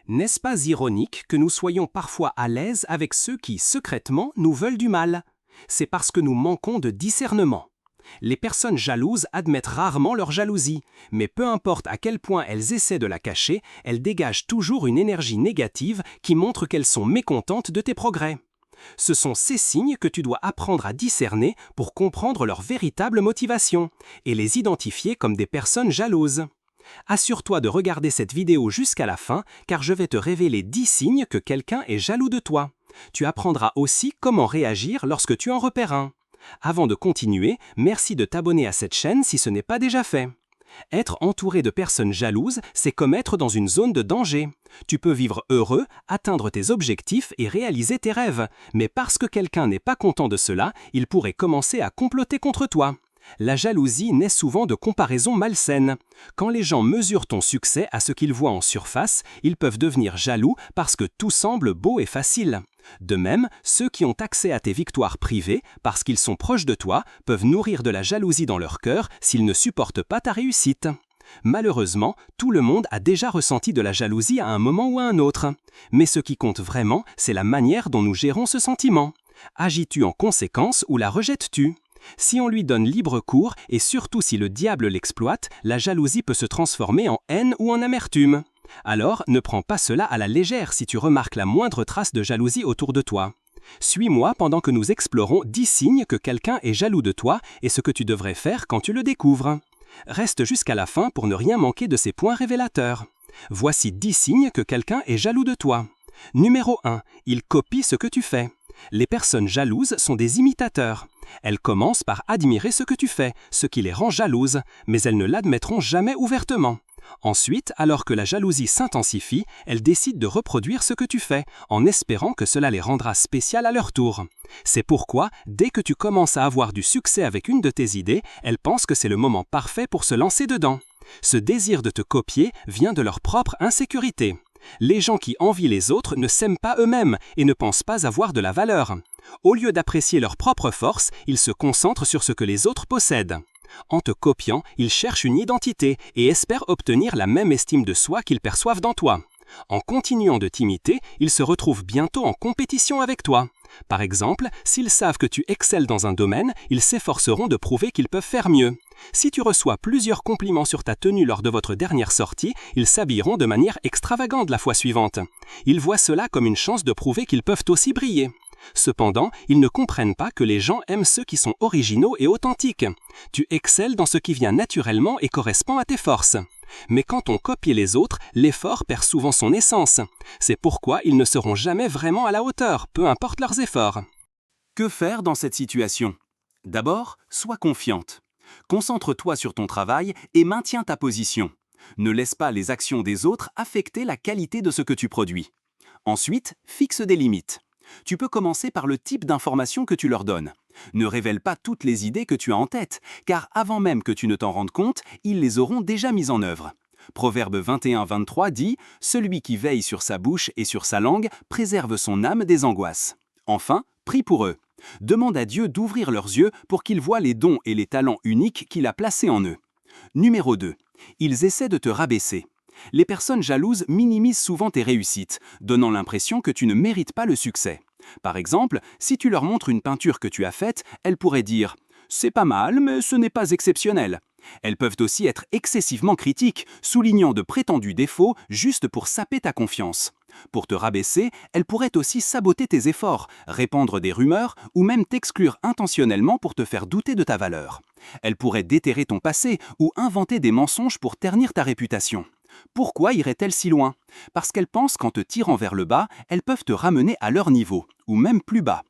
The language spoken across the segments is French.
N'est-ce pas ironique que nous soyons parfois à l'aise avec ceux qui, secrètement, nous veulent du mal? C'est parce que nous manquons de discernement. Les personnes jalouses admettent rarement leur jalousie, mais peu importe à quel point elles essaient de la cacher, elles dégagent toujours une énergie négative qui montre qu'elles sont mécontentes de tes progrès. Ce sont ces signes que tu dois apprendre à discerner pour comprendre leur véritable motivation et les identifier comme des personnes jalouses. Assure-toi de regarder cette vidéo jusqu'à la fin car je vais te révéler 10 signes que quelqu'un est jaloux de toi. Tu apprendras aussi comment réagir lorsque tu en repères un. Avant de continuer, merci de t'abonner à cette chaîne si ce n'est pas déjà fait. Être entouré de personnes jalouses, c'est comme être dans une zone de danger. Tu peux vivre heureux, atteindre tes objectifs et réaliser tes rêves, mais parce que quelqu'un n'est pas content de cela, il pourrait commencer à comploter contre toi. La jalousie naît souvent de comparaisons malsaines. Quand les gens mesurent ton succès à ce qu'ils voient en surface, ils peuvent devenir jaloux parce que tout semble beau et facile. De même, ceux qui ont accès à tes victoires privées, parce qu'ils sont proches de toi, peuvent nourrir de la jalousie dans leur cœur s'ils ne supportent pas ta réussite. Malheureusement, tout le monde a déjà ressenti de la jalousie à un moment ou à un autre. Mais ce qui compte vraiment, c'est la manière dont nous gérons ce sentiment. Agis-tu en conséquence ou la rejettes-tu ? Si on lui donne libre cours, et surtout si le diable l'exploite, la jalousie peut se transformer en haine ou en amertume. Alors, ne prends pas cela à la légère si tu remarques la moindre trace de jalousie autour de toi. Suis-moi pendant que nous explorons 10 signes que quelqu'un est jaloux de toi et ce que tu devrais faire quand tu le découvres. Reste jusqu'à la fin pour ne rien manquer de ces points révélateurs. Voici 10 signes que quelqu'un est jaloux de toi. Numéro 1. Il copie ce que tu fais. Les personnes jalouses sont des imitateurs. Elles commencent par admirer ce que tu fais, ce qui les rend jalouses, mais elles ne l'admettront jamais ouvertement. Ensuite, alors que la jalousie s'intensifie, elles décident de reproduire ce que tu fais, en espérant que cela les rendra spéciales à leur tour. C'est pourquoi, dès que tu commences à avoir du succès avec une de tes idées, elles pensent que c'est le moment parfait pour se lancer dedans. Ce désir de te copier vient de leur propre insécurité. Les gens qui envient les autres ne s'aiment pas eux-mêmes et ne pensent pas avoir de la valeur. Au lieu d'apprécier leur propre force, ils se concentrent sur ce que les autres possèdent. En te copiant, ils cherchent une identité et espèrent obtenir la même estime de soi qu'ils perçoivent dans toi. En continuant de t'imiter, ils se retrouvent bientôt en compétition avec toi. Par exemple, s'ils savent que tu excelles dans un domaine, ils s'efforceront de prouver qu'ils peuvent faire mieux. Si tu reçois plusieurs compliments sur ta tenue lors de votre dernière sortie, ils s'habilleront de manière extravagante la fois suivante. Ils voient cela comme une chance de prouver qu'ils peuvent aussi briller. Cependant, ils ne comprennent pas que les gens aiment ceux qui sont originaux et authentiques. Tu excelles dans ce qui vient naturellement et correspond à tes forces. Mais quand on copie les autres, l'effort perd souvent son essence. C'est pourquoi ils ne seront jamais vraiment à la hauteur, peu importe leurs efforts. Que faire dans cette situation ? D'abord, sois confiante. Concentre-toi sur ton travail et maintiens ta position. Ne laisse pas les actions des autres affecter la qualité de ce que tu produis. Ensuite, fixe des limites. Tu peux commencer par le type d'informations que tu leur donnes. Ne révèle pas toutes les idées que tu as en tête, car avant même que tu ne t'en rendes compte, ils les auront déjà mises en œuvre. Proverbe 21-23 dit « Celui qui veille sur sa bouche et sur sa langue préserve son âme des angoisses. » Enfin, prie pour eux. Demande à Dieu d'ouvrir leurs yeux pour qu'ils voient les dons et les talents uniques qu'il a placés en eux. Numéro 2. Ils essaient de te rabaisser. Les personnes jalouses minimisent souvent tes réussites, donnant l'impression que tu ne mérites pas le succès. Par exemple, si tu leur montres une peinture que tu as faite, elles pourraient dire « C'est pas mal, mais ce n'est pas exceptionnel ». Elles peuvent aussi être excessivement critiques, soulignant de prétendus défauts juste pour saper ta confiance. Pour te rabaisser, elles pourraient aussi saboter tes efforts, répandre des rumeurs ou même t'exclure intentionnellement pour te faire douter de ta valeur. Elles pourraient déterrer ton passé ou inventer des mensonges pour ternir ta réputation. Pourquoi iraient-elles si loin ? Parce qu'elles pensent qu'en te tirant vers le bas, elles peuvent te ramener à leur niveau, ou même plus bas.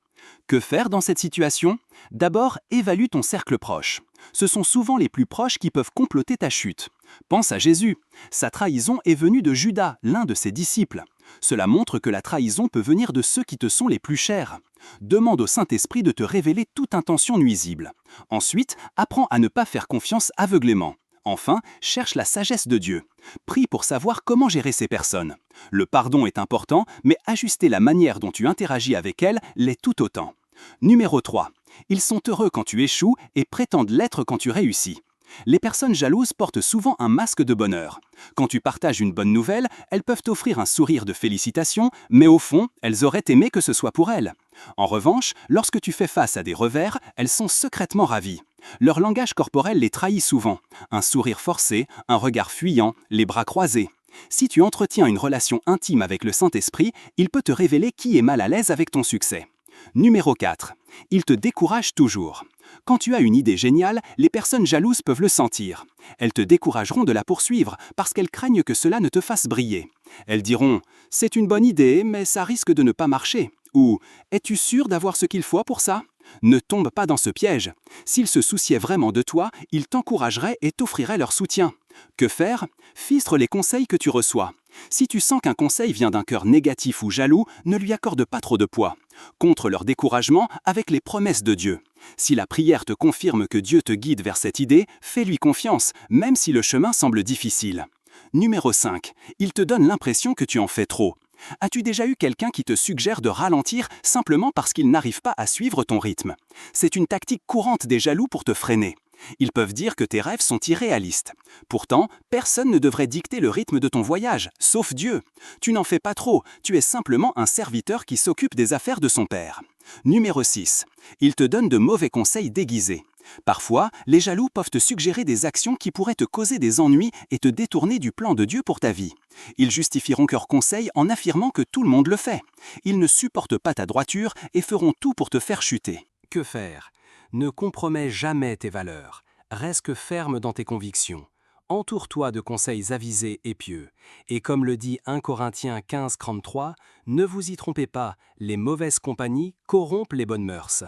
Que faire dans cette situation ? D'abord, évalue ton cercle proche. Ce sont souvent les plus proches qui peuvent comploter ta chute. Pense à Jésus. Sa trahison est venue de Judas, l'un de ses disciples. Cela montre que la trahison peut venir de ceux qui te sont les plus chers. Demande au Saint-Esprit de te révéler toute intention nuisible. Ensuite, apprends à ne pas faire confiance aveuglément. Enfin, cherche la sagesse de Dieu. Prie pour savoir comment gérer ces personnes. Le pardon est important, mais ajuster la manière dont tu interagis avec elles l'est tout autant. Numéro 3. Ils sont heureux quand tu échoues et prétendent l'être quand tu réussis. Les personnes jalouses portent souvent un masque de bonheur. Quand tu partages une bonne nouvelle, elles peuvent t'offrir un sourire de félicitations, mais au fond, elles auraient aimé que ce soit pour elles. En revanche, lorsque tu fais face à des revers, elles sont secrètement ravies. Leur langage corporel les trahit souvent. Un sourire forcé, un regard fuyant, les bras croisés. Si tu entretiens une relation intime avec le Saint-Esprit, il peut te révéler qui est mal à l'aise avec ton succès. Numéro 4. Il te décourage toujours. Quand tu as une idée géniale, les personnes jalouses peuvent le sentir. Elles te décourageront de la poursuivre parce qu'elles craignent que cela ne te fasse briller. Elles diront « C'est une bonne idée, mais ça risque de ne pas marcher » ou « Es-tu sûr d'avoir ce qu'il faut pour ça ?» Ne tombe pas dans ce piège. S'ils se souciaient vraiment de toi, ils t'encourageraient et t'offriraient leur soutien. Que faire? Filtre les conseils que tu reçois. Si tu sens qu'un conseil vient d'un cœur négatif ou jaloux, ne lui accorde pas trop de poids. Contre leur découragement avec les promesses de Dieu. Si la prière te confirme que Dieu te guide vers cette idée, fais-lui confiance, même si le chemin semble difficile. Numéro 5. Il te donne l'impression que tu en fais trop. As-tu déjà eu quelqu'un qui te suggère de ralentir simplement parce qu'il n'arrive pas à suivre ton rythme? C'est une tactique courante des jaloux pour te freiner. Ils peuvent dire que tes rêves sont irréalistes. Pourtant, personne ne devrait dicter le rythme de ton voyage, sauf Dieu. Tu n'en fais pas trop, tu es simplement un serviteur qui s'occupe des affaires de son père. Numéro 6. Il te donne de mauvais conseils déguisés. Parfois, les jaloux peuvent te suggérer des actions qui pourraient te causer des ennuis et te détourner du plan de Dieu pour ta vie. Ils justifieront leurs conseils en affirmant que tout le monde le fait. Ils ne supportent pas ta droiture et feront tout pour te faire chuter. Que faire? Ne compromets jamais tes valeurs. Reste ferme dans tes convictions. Entoure-toi de conseils avisés et pieux. Et comme le dit 1 Corinthiens 15:33, ne vous y trompez pas, les mauvaises compagnies corrompent les bonnes mœurs.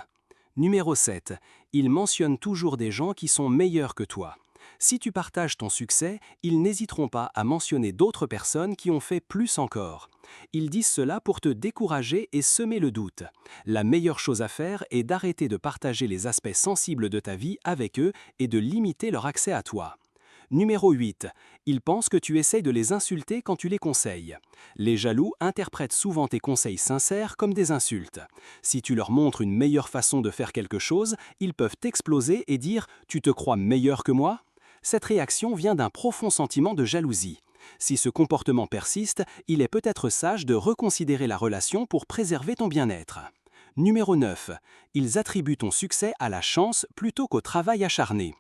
Numéro 7. Il mentionne toujours des gens qui sont meilleurs que toi. Si tu partages ton succès, ils n'hésiteront pas à mentionner d'autres personnes qui ont fait plus encore. Ils disent cela pour te décourager et semer le doute. La meilleure chose à faire est d'arrêter de partager les aspects sensibles de ta vie avec eux et de limiter leur accès à toi. Numéro 8. Ils pensent que tu essayes de les insulter quand tu les conseilles. Les jaloux interprètent souvent tes conseils sincères comme des insultes. Si tu leur montres une meilleure façon de faire quelque chose, ils peuvent t'exploser et dire « Tu te crois meilleur que moi ?» Cette réaction vient d'un profond sentiment de jalousie. Si ce comportement persiste, il est peut-être sage de reconsidérer la relation pour préserver ton bien-être. Numéro 9. Ils attribuent ton succès à la chance plutôt qu'au travail acharné.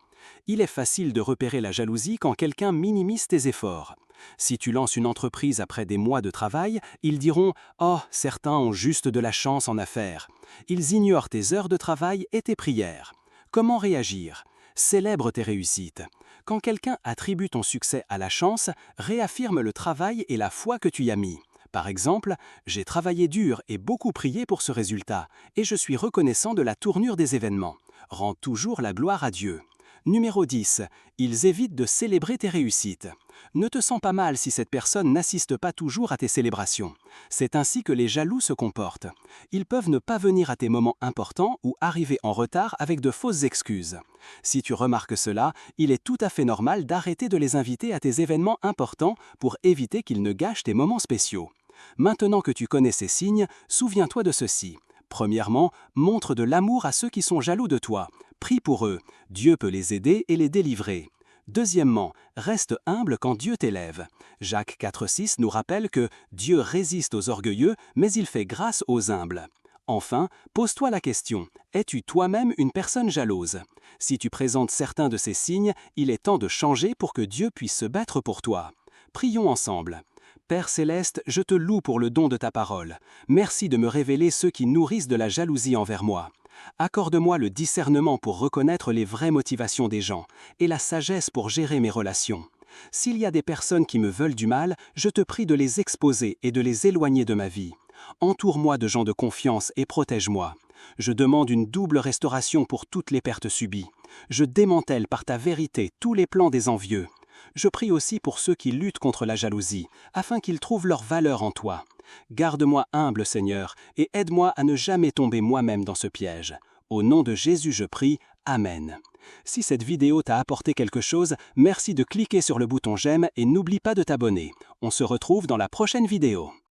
Il est facile de repérer la jalousie quand quelqu'un minimise tes efforts. Si tu lances une entreprise après des mois de travail, ils diront « Oh, certains ont juste de la chance en affaires ». Ils ignorent tes heures de travail et tes prières. Comment réagir? Célèbre tes réussites. Quand quelqu'un attribue ton succès à la chance, réaffirme le travail et la foi que tu y as mis. Par exemple, « J'ai travaillé dur et beaucoup prié pour ce résultat, et je suis reconnaissant de la tournure des événements. » Rends toujours la gloire à Dieu. Numéro 10. Ils évitent de célébrer tes réussites. Ne te sens pas mal si cette personne n'assiste pas toujours à tes célébrations. C'est ainsi que les jaloux se comportent. Ils peuvent ne pas venir à tes moments importants ou arriver en retard avec de fausses excuses. Si tu remarques cela, il est tout à fait normal d'arrêter de les inviter à tes événements importants pour éviter qu'ils ne gâchent tes moments spéciaux. Maintenant que tu connais ces signes, souviens-toi de ceci. Premièrement, montre de l'amour à ceux qui sont jaloux de toi. Prie pour eux, Dieu peut les aider et les délivrer. Deuxièmement, reste humble quand Dieu t'élève. Jacques 4,6 nous rappelle que Dieu résiste aux orgueilleux, mais il fait grâce aux humbles. Enfin, pose-toi la question, es-tu toi-même une personne jalouse? Si tu présentes certains de ces signes, il est temps de changer pour que Dieu puisse se battre pour toi. Prions ensemble. Père Céleste, je te loue pour le don de ta parole. Merci de me révéler ceux qui nourrissent de la jalousie envers moi. Accorde-moi le discernement pour reconnaître les vraies motivations des gens et la sagesse pour gérer mes relations. S'il y a des personnes qui me veulent du mal, je te prie de les exposer et de les éloigner de ma vie. Entoure-moi de gens de confiance et protège-moi. Je demande une double restauration pour toutes les pertes subies. Je démantèle par ta vérité tous les plans des envieux. Je prie aussi pour ceux qui luttent contre la jalousie, afin qu'ils trouvent leur valeur en toi. Garde-moi humble, Seigneur, et aide-moi à ne jamais tomber moi-même dans ce piège. Au nom de Jésus, je prie. Amen. Si cette vidéo t'a apporté quelque chose, merci de cliquer sur le bouton j'aime et n'oublie pas de t'abonner. On se retrouve dans la prochaine vidéo.